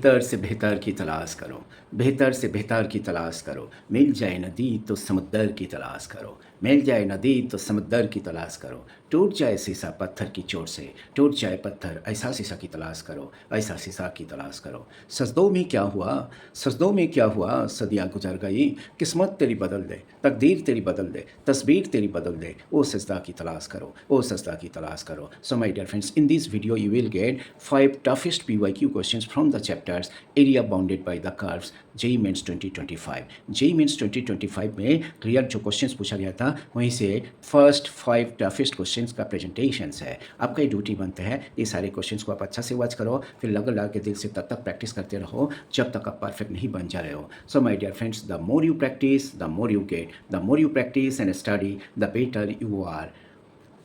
बेहतर से बेहतर की तलाश करो, बेहतर से बेहतर की तलाश करो, मिल जाए नदी तो समुद्र की तलाश करो, मिल जाए नदी तो समुद्र की तलाश करो, टूट जाए शीशा पत्थर की चोट से, टूट जाए पत्थर ऐसा शीशा की तलाश करो, ऐसा शीशा की तलाश करो। सजदों में क्या हुआ, सजदों में क्या हुआ, सदियाँ गुजर गई, किस्मत तेरी बदल दे, तकदीर तेरी बदल दे, तस्वीर तेरी बदल दे, ओ सजदा की तलाश करो, ओ सजदा की तलाश करो। So my dear friends, in this video you will get 5 toughest PYQ questions from the chapters area bounded by the curves JEE Mains 2025। JEE Mains 2025 में क्लियर जो क्वेश्चंस पूछा गया था वहीं से फर्स्ट 5 टफेस्ट क्वेश्चंस का प्रेजेंटेशंस है। आपका ये ड्यूटी बनता है ये सारे क्वेश्चंस को आप अच्छा से वॉच करो, फिर लगा के दिल से तब तक प्रैक्टिस करते रहो जब तक आप परफेक्ट नहीं बन जा रहे हो। So my dear friends, the more you practice the more you get, the more you practice and study the better you are.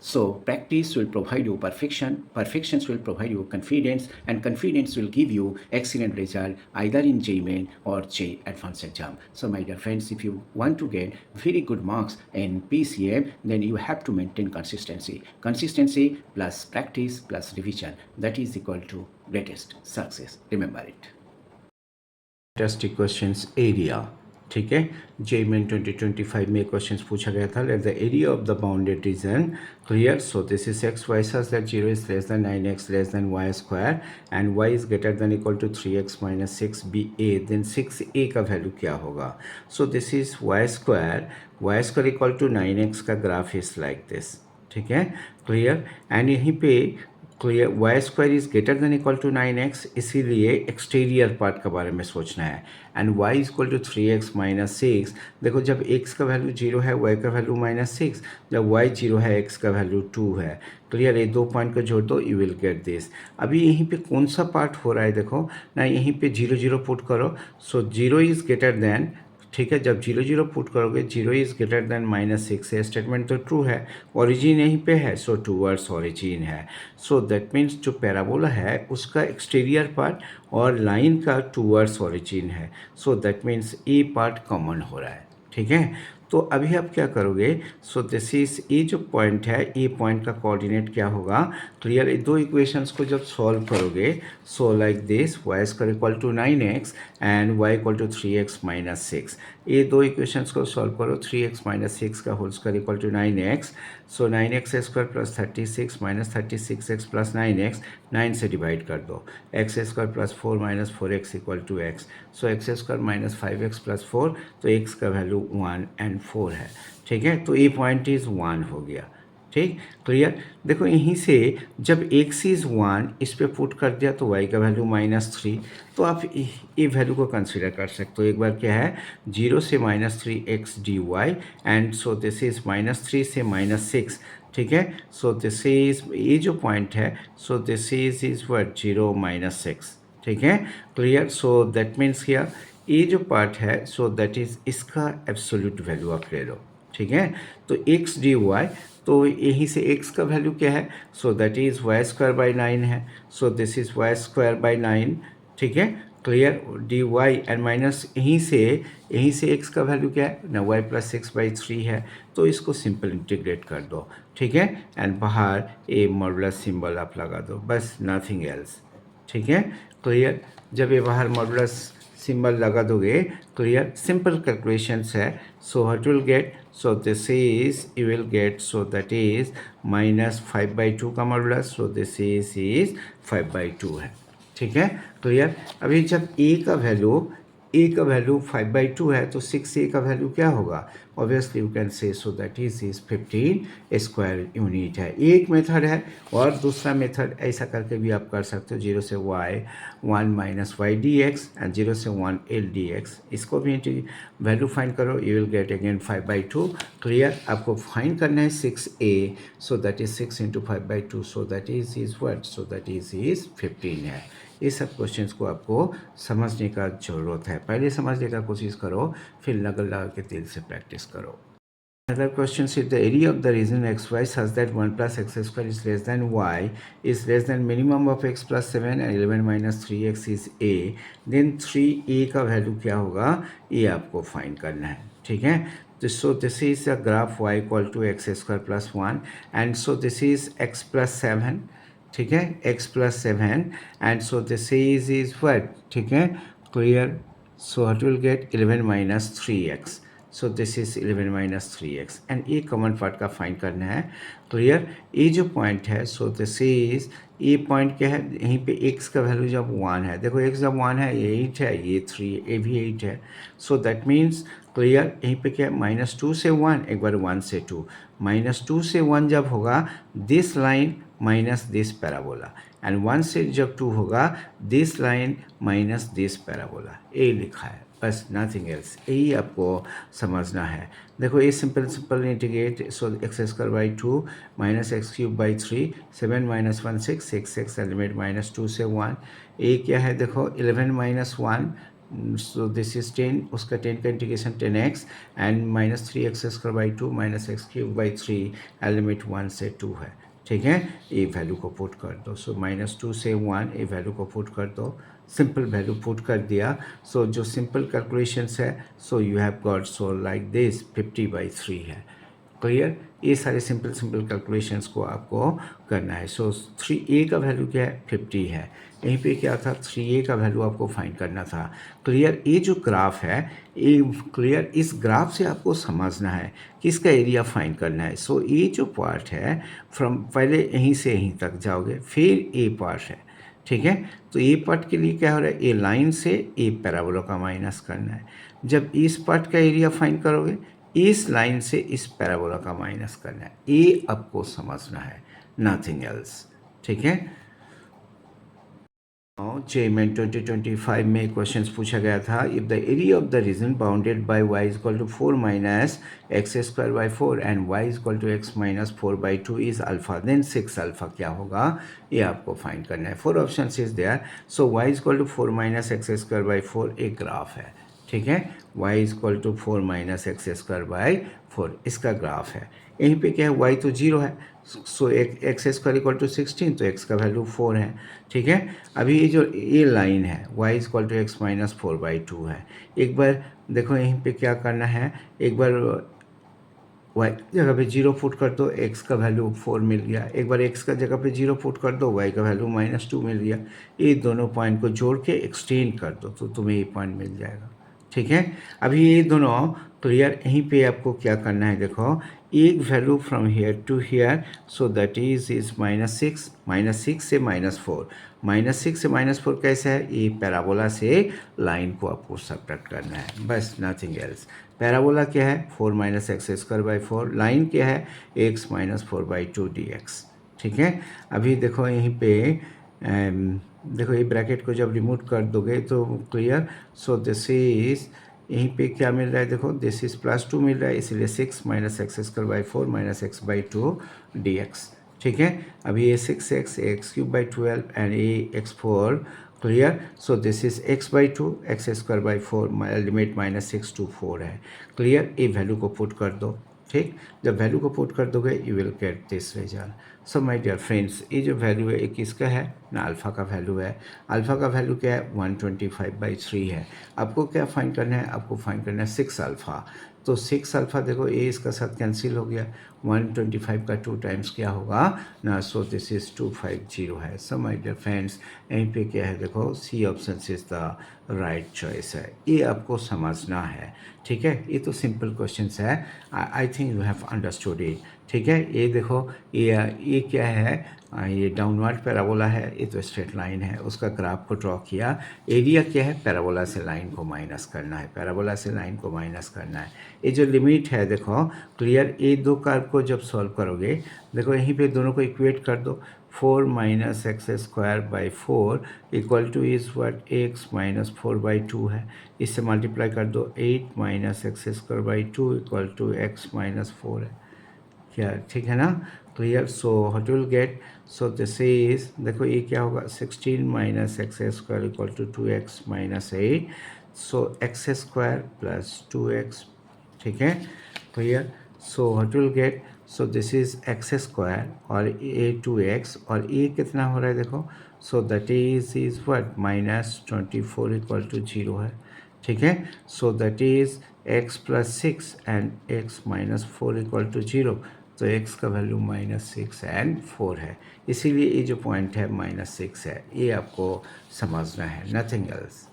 So practice will provide you perfection, perfections will provide you confidence, and confidence will give you excellent result either in JEE Main or JEE Advanced exam. So my dear friends, if you want to get very good marks in PCM, then you have to maintain consistency. Consistency plus practice plus revision, that is equal to greatest success. Remember it. Fantastic questions area, ठीक है। JEE Main 2025 में questions पूछा गया था, let the area of the bounded region clear. So this is x y such that 0 is less than 9x less than y square and y is greater than equal to 3x minus 6ba, then 6a का value क्या होगा। So this is y square equal to 9x का graph is like this, ठीक है, clear. And यहीं पे clear y square is greater than equal to 9x, इसीलिए exterior part के बारे में सोचना है। And y is equal to 3x minus 6, देखो जब x का वैल्यू 0 है y का वैल्यू -6, जब y 0 है x का वैल्यू 2 है, क्लियर। ये दो पॉइंट को जोड़ दो, यू विल गेट दिस। अभी यहीं पे कौन सा पार्ट हो रहा है देखो ना, यहीं पे 0 0 पुट करो। सो 0 इज ग्रेटर देन, ठीक है, जब 0 0 पुट करोगे 0 इज ग्रेटर देन -6 है, स्टेटमेंट तो ट्रू है, ओरिजिन यहीं पे है, सो टूवर्ड्स ओरिजिन है। सो दैट मीन्स जो पैराबोला है उसका एक्सटीरियर पार्ट और लाइन का टूवर्ड्स ओरिजिन है, so that means A part common हो रहा है, ठीक है। तो अभी आप क्या करोगे, सो दिस इज ये जो पॉइंट है, ये पॉइंट का कोऑर्डिनेट क्या होगा, क्लियर। ये दो इक्वेशंस को जब सॉल्व करोगे, so like this y square equal to 9x and y equal to 3x minus 6, ये दो इक्वेशंस को सॉल्व करो, 3x माइनस 6 का whole square equal to 9x, so 9x square plus 36 minus 36x plus 9x, 9 से divide कर दो, x square plus 4 minus 4x equal to x, so x square minus 5x plus 4, तो x का value 1 and 4 है, ठीक है। तो ये पॉइंट इज़ 1 हो गया, ठीक, क्लियर। देखो यहीं से जब x इज़ 1 इस पे पुट कर दिया तो y का वैल्यू -3, तो आप ये वैल्यू को कंसीडर कर सकते हो। एक बार क्या है, 0 से -3x dy and so this is -3 से -6, ठीक है। सो दिस इज ये जो पॉइंट है, सो दिस इज व्हाट 0 -6, ठीक है, clear. So that means here ये जो पार्ट है, सो दैट इज इसका एब्सोल्यूट वैल्यू आप ले लो, ठीक है। तो x dy, तो यहीं से x का वैल्यू क्या है, so that is y square by 9 है, so this is y square by 9, ठीक है, clear. D y and minus यहीं से x का वैल्यू क्या है ना, y प्लस 6/3 है, तो इसको सिंपल इंटीग्रेट कर दो, ठीक है। एंड बाहर ए मॉडुलस सिंबल आप लगा दो, बस नथिंग एल्स, ठीक है, क्लियर। जब ये बाहर मॉडुलस सिंबल लगा दोगे, क्लियर, सिंपल कैलकुलेशंस है। सो what will get, so this is you will get, so that is -5/2 का मॉडुलस, सो दिस इज 5/2 है, ठीक है, क्लियर। अभी जब a का वैल्यू 5/2 है तो 6a का वैल्यू क्या होगा, obviously you can say, so that is 15 square unit है। एक मेथड है, और दूसरा मेथड ऐसा करके भी आप कर सकते हो, 0 से y 1 minus y dx and 0 से 1 l dx, इसको भी वैल्यू फाइंड करो, you will gate again 5/2, clear. आपको फाइंड करना है 6a, so that is 6 into 5/2, so that is what, so that is 15 है। ये सब क्वेश्चंस को आपको समझने का ज़रूरत है, पहले समझने का कोशिश करो, फिर लगा के दिल से प्रैक्टिस करो। Another question is the area of the region xy such that 1 plus x square is less than y is less than minimum of x plus 7 and 11 minus 3x is a, then 3a का value क्या होगा, ये आपको find करना है, ठीक है। So this is a graph y equal to x square plus 1 and so this is x plus 7, ठीक है, x plus 7 and so this is what, ठीक है, clear. So what will get 11 minus 3x. So this is 11 minus 3x and ये common part का find करना है. Clear. ये जो पॉइंट है सो दिस इज, ये पॉइंट क्या है, यहीं पे x का वैल्यू जब 1 है, देखो x जब 1 है ये 8 है, ये 3, ये भी 8 है. सो दैट मीन्स क्लियर, यहीं पे क्या है, -2 से 1, एक बार 1 से 2, -2 से 1 जब होगा this line minus this parabola and 1 से जब 2 होगा this line minus this parabola. ये लिखा है बस, नथिंग एल्स. यही आपको समझना है. देखो ये simple integrate, so x square by 2 minus x cube by 3, 7 minus 1 6, 6 limit -2 से 1. ये क्या है देखो 11 माइनस 1, सो दिस इज 10, उसका 10 का integration 10x and -3x square by 2 minus x cube by 3 limit 1 से 2 है. ठीक है, ये वैल्यू को पुट कर दो. सो -2 से 1 ये वैल्यू को पुट कर दो. सिंपल वैल्यू पुट कर दिया. सो जो सिंपल कैलकुलेशंस है so you have got so like this 50/3 है. क्लियर. ये सारे सिंपल कैलकुलेशंस को आपको करना है. सो 3a का वैल्यू क्या है, 50 है. यहीं पे क्या था, 3a का वैल्यू आपको फाइंड करना था. क्लियर. ये जो ग्राफ है, ये क्लियर, इस ग्राफ से आपको समझना है कि इसका एरिया फाइंड करना है. सो ये जो पार्ट है फ्रॉम, पहले यहीं से यहीं तक जाओगे, फिर ये पार्ट है. ठीक है, तो ये पार्ट के लिए क्या हो रहा है, ए लाइन से ए पैराबोला का माइनस करना है. जब इस पार्ट का एरिया फाइंड करोगे, इस लाइन से इस पैराबोला का माइनस करना है. ये आपको समझना है, नथिंग एल्स. ठीक है. जेईई 2025 में क्वेश्चन पूछा गया था, if the area of the region bounded by y equal to 4 minus x square by 4 and y equal to x minus 4/2 is alpha, then 6 alpha क्या होगा, ये आपको फाइंड करना है. 4 option is there. So y equal to 4 minus x square by 4 एक graph है. ठीक है, y equal to 4 minus x square by 4 इसका ग्राफ है. यहीं पे क्या है, y तो 0 है, सो एक्स स्क्वायर इक्वल टू 16, तो x का वैल्यू 4 है. ठीक है, अभी ये जो ये लाइन है y equal to x minus 4/2 है. एक बार देखो यहीं पे क्या करना है, एक बार y जगह पे 0 पुट कर दो, x का वैल्यू 4 मिल गया. एक बार x का जगह पे 0 पुट कर दो, y का वैल्यू -2 मिल गया. ये दोनों पॉइंट को जोड़ के एक्सटेंड कर दो तो तुम्हें ये पॉइंट मिल जाएगा. ठीक है, अभी ये दोनों क्लियर. यहीं पे आपको क्या करना है, देखो एक value from here to here, so that is -6, -6 से -4, -6 से -4 कैसे है, ये पैराबोला से लाइन को आपको सब्ट्रैक्ट करना है, बस नथिंग एल्स. पैराबोला क्या है, 4 minus x square by 4, line क्या है, x माइनस 4/2 dx. ठीक है, अभी देखो यहीं पे देखो ये ब्रैकेट को जब रिमूव कर दोगे तो क्लियर. सो दिस इज, यहीं पे क्या मिल रहा है, देखो दिस इज +2 मिल रहा है, इसलिए 6 minus x square by 4 minus x/2 dx. ठीक है, अभी ये 6x, x cube by 12 and ये x4. Clear. So this is x/2, x square by 4, limit -6 to 4 है. क्लियर. ये वैल्यू को पुट कर दो. ठीक, जब वैल्यू को पुट कर दोगे you will get this result. So my dear friends, ये जो वैल्यू है ये किसका है ना, अल्फ़ा का वैल्यू है. अल्फ़ा का वैल्यू क्या है, 125/3 है. आपको क्या फाइंड करना है, आपको फाइंड करना है 6 अल्फ़ा. तो 6 अल्फ़ा देखो ये इसका साथ कैंसिल हो गया, 125 का 2 टाइम्स क्या होगा ना, सो दिस इज़ 250 है. सो माय डियर फ्रेंड्स, यहीं पे क्या है देखो, C option is the right choice है. ये आपको समझना है. ठीक है, ये तो सिंपल क्वेश्चंस है. I think you have understood it. ठीक है, ये देखो ये क्या है, ये डाउनवर्ड पैराबोला है, ये तो स्ट्रेट लाइन है, उसका ग्राफ को ड्रॉ किया. एरिया क्या है, पैराबोला से लाइन को माइनस करना है, पैराबोला से लाइन को माइनस करना है. ये जो लिमिट है देखो क्लियर, ये दो कर्व को जब सॉल्व करोगे, देखो यहीं पे दोनों को इक्वेट कर दो. 4 minus x square by 4 equal to is what, x minus 4/2 है. इससे मल्टीप्लाई कर दो, 8 minus x square by 2 equal to x minus 4 है. क्या ठीक है ना, clear. So what will get, so this is, देखो ये क्या होगा, 16 minus x square equal to 2x minus 8. So x square plus 2x. ठीक है, clear. So what will get, so this is x square और ये 2x और ये कितना हो रहा है देखो, so that is what, -24 equal to 0 है. ठीक है, so that is x plus 6 and x minus 4 equal to 0. तो x का वैल्यू -6 एंड 4 है, इसीलिए ये जो पॉइंट है -6 है, ये आपको समझना है, nothing else.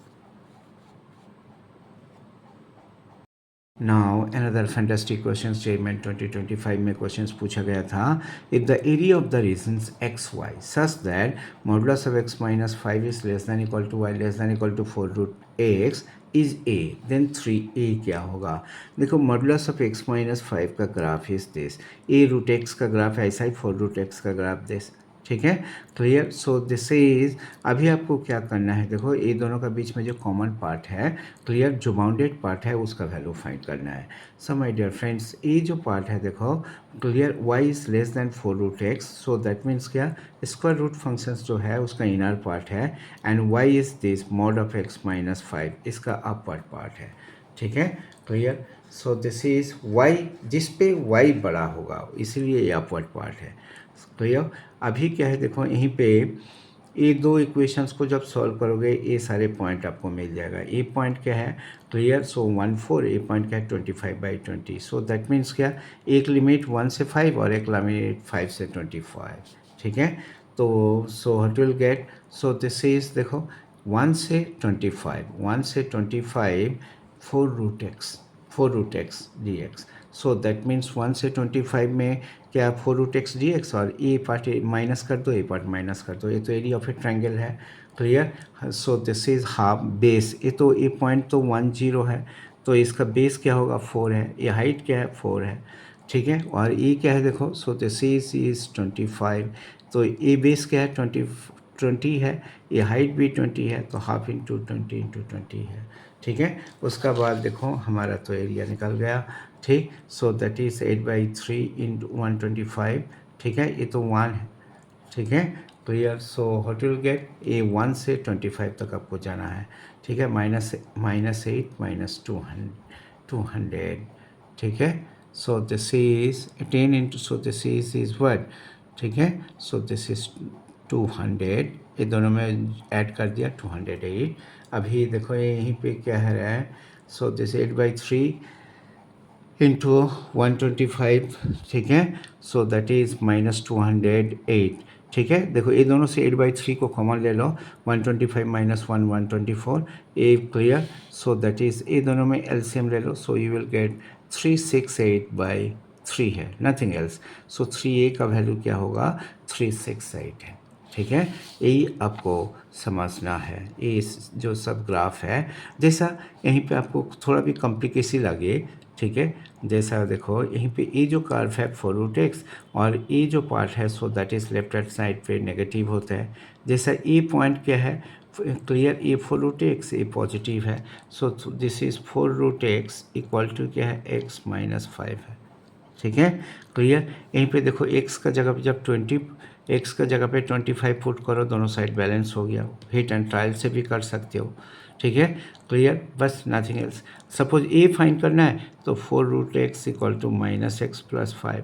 Now another fantastic question statement 2025 में क्वेश्चंस पूछा गया था, if the area of the regions x y such that modulus of x minus 5 is less than equal to y less than equal to 4√x is a, then 3a क्या होगा। देखो modulus of x minus 5 का graph is this, a√x का graph ऐसा ही 4√x का graph this, ठीक है, clear. So this is, अभी आपको क्या करना है, देखो ये दोनों का बीच में जो कॉमन पार्ट है, क्लियर, जो बाउंडेड पार्ट है उसका वैल्यू फाइंड करना है। सो माय डियर फ्रेंड्स, ये जो पार्ट है देखो, clear, y is less then 4√x, so that means क्या, स्क्वायर रूट फंक्शंस जो है उसका इनर पार्ट है, and y is this mod of x minus 5, इसका अपर पार्ट है, ठीक है, clear. So this is y, जिस पे y बड़ा होगा इसीलिए ये अपवर्ड पार्ट है, क्लियर। अभी क्या है देखो, यहीं पे ये दो इक्वेशंस को जब सॉल्व करोगे ये सारे पॉइंट आपको मिल जाएगा। ए पॉइंट क्या है, क्लियर, सो 1 4, ए पॉइंट क्या है 25/20, सो दैट मीन्स क्या, एक लिमिट 1 से 5 और एक लिमिट 5 से 25, ठीक है। तो सो what will get, so this is देखो 1 से 25, 1 से 25 4√x dx, so that means 1 से 25 में क्या 4√x dx, और ए पार्ट माइनस कर दो, ए पार्ट माइनस कर दो, ये तो एरिया ऑफ ए ट्रायंगल है, clear. So this is half base, ये तो ए पॉइंट तो 1 0 है, तो इसका बेस क्या होगा 4 है, ये हाइट क्या है 4 है, ठीक है, और ये क्या है देखो, सो दिस इज 25, तो ये बेस क्या है 20 है, ये हाइट भी 20 है, तो हाफ इंटू 20 है, ठीक है। उसका बाद देखो हमारा तो एरिया निकल गया, ठीक। सो दैट इज 8/3 इंटू 125, ठीक है, ये तो 1 है, ठीक है, clear. So what will get, A 1 से 25 तक आपको जाना है, ठीक है, -8 -200, ठीक है। So this is 10 into, so this is what, ठीक है, सो दिस इज 200, ये दोनों में ऐड कर दिया 208। अभी देखो ये यहीं पे क्या है रहा है, सो दिस 8/3 इंटू 125, ठीक है, सो दैट इज -208, ठीक है। देखो ये दोनों से 8/3 को कॉमन ले लो, 125 - 1 124, ए क्लियर। सो दैट इज, ये दोनों में एलसीएम ले लो, सो यू विल गेट 368/3 है, नथिंग एल्स। सो 3a का वैल्यू क्या होगा 368 है, ठीक है। यही आपको समझना है, ये जो सब ग्राफ है, जैसा यहीं पे आपको थोड़ा भी कॉम्प्लिकेसी लगे, ठीक है, जैसा देखो यहीं पे ये जो कर्व है 4√x, और ये जो पार्ट है so that is left hand side पे नेगेटिव होता है, जैसा ये पॉइंट क्या है, क्लियर, ये 4√x ये पॉजिटिव है, so this is 4√x equal to क्या है x माइनस 5 है, ठीक है, क्लियर। यहीं पे देखो x का जगह पे जब 20, x का जगह पे 25 पुट करो, दोनों साइड बैलेंस हो गया, हिट एंड ट्रायल से भी कर सकते हो, ठीक है, क्लियर, बस नथिंग एल्स। सपोज ए फाइंड करना है तो 4√x इक्वल टू -x + 5,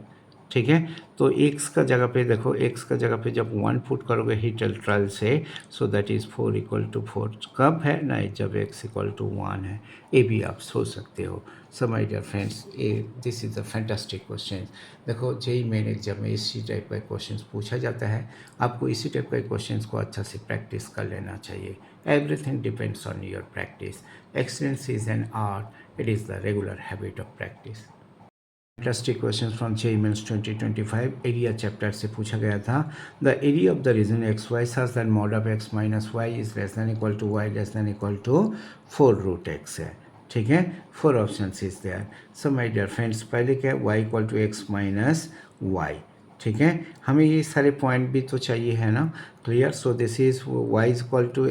ठीक है। तो x का जगह पे देखो, x का जगह पे जब 1 पुट करोगे हिट एंड ट्रायल से, सो दैट इज़ 4 = 4, कब है ना, जब x = 1 है, ये भी आप सोच सकते हो। सो माय डियर फ्रेंड्स, ये this is a fantastic question. देखो जेईई मेन एग्जाम में इसी टाइप का क्वेश्चन पूछा जाता है, आपको इसी टाइप के क्वेश्चन को अच्छा से प्रैक्टिस कर लेना चाहिए। Everything depends on your practice, excellence is an art, it is the regular habit of practice. Fantastic question from JEE Mains 2025 area chapter से पूछा गया था, the area of the region x y such that mod of x minus y is less than equal to y less than equal to 4√x है, ठीक है, 4 option is there. So my dear friends, पहले क्या है y = x minus Y, ठीक है, हमें ये सारे पॉइंट भी तो चाहिए है ना, clear. So this is y =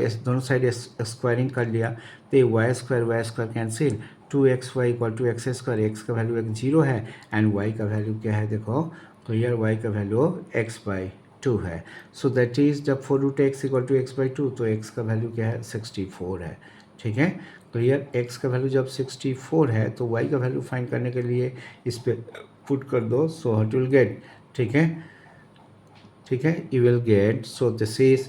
s, दोनों साइड स्क्वायरिंग कर लिया, तो ये y² cancel, 2xy = x², x का वैल्यू 0 है, एंड y का वैल्यू क्या है देखो, क्लियर, y का वैल्यू x/2 है। सो दैट इज जब 4√x = x/2, तो x का वैल्यू क्या है 64 है, ठीक है, क्लियर। x का वैल्यू जब 64 है तो y का वैल्यू फाइंड करने के लिए इस पर पुट कर दो, सो व्हाट विल गेट, ठीक है, ठीक है, you will get, so this is,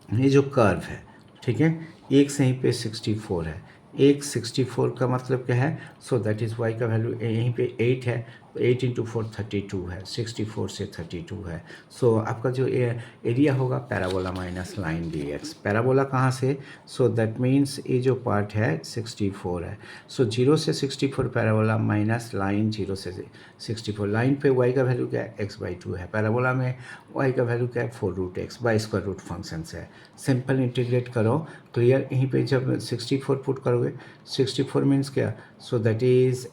ये जो कर्व है, ठीक है, एक से यहीं पे 64 है, एक 64 का मतलब क्या है, सो दैट इज़ y का वैल्यू यहीं पे 8 है, 8 इंटू 4 32 है, 64 से 32 है। सो आपका जो एरिया होगा parabola minus line D x. Parabola कहाँ से? सो दैट मीन्स ये जो पार्ट है 64 है। सो 0 से 64 पैराबोला माइनस लाइन 0 से 64। लाइन पे y का वैल्यू क्या है? x/2 है। पैराबोला में y का वैल्यू क्या है? 4√x by square root function है। सिंपल इंटीग्रेट करो, क्लियर। यहीं पे जब 64 पुट करोगे, 64 मीन्स क्या? सो दैट इज़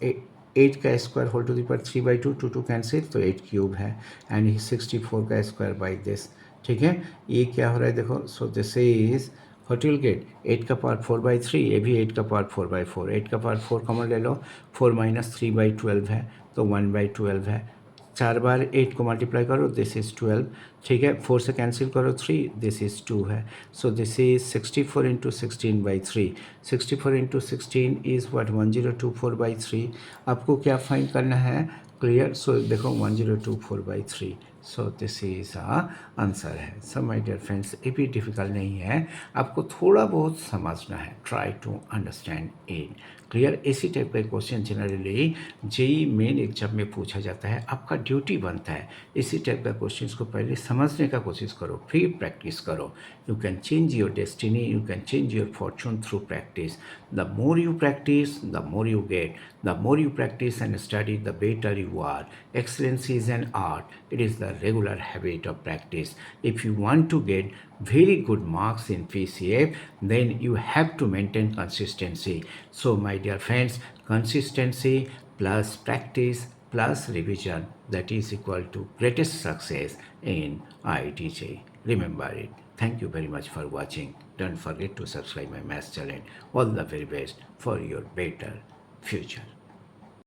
8 का square whole to the power 3/2, 2 cancel तो 8 क्यूब है, एंड 64 का स्क्वायर बाई दिस। ठीक है, ये क्या हो रहा है देखो। सो this is what you will gate 8 का पावर 4/3, ये भी 8 का पावर 4/4, 8 का पावर 4 कॉमन ले लो, 4 माइनस 3/12 है तो 1/12 है। 4 बार 8 को मल्टीप्लाई करो, दिस इज़ 12। ठीक है, 4 से कैंसिल करो 3, दिस इज़ 2 है। So this is 64 into 16/3। 64 into 16 is what 1024/3। आपको क्या फाइंड करना है? क्लियर। सो देखो 1024/3। सो दिस इज आंसर है। सो माय डियर फ्रेंड्स, ये भी डिफिकल्ट नहीं है, आपको थोड़ा बहुत समझना है। Try to understand it. Clear. इसी टाइप का question generally JEE Main exam में पूछा जाता है। आपका ड्यूटी बनता है इसी टाइप का क्वेश्चंस को पहले समझने का कोशिश करो, फिर प्रैक्टिस करो। You can change your destiny, you can change your Fortune through practice. The more you practice, the more you get. The more you practice and study, the better you are. Excellence is an art. It is the regular habit of practice. If you want to get very good marks in PCF, then you have to maintain consistency. So, my dear friends, consistency plus practice plus revision, that is equal to greatest success in IITJ. Remember it. Thank you very much for watching. Don't forget to subscribe my math channel. All the very best for your better future.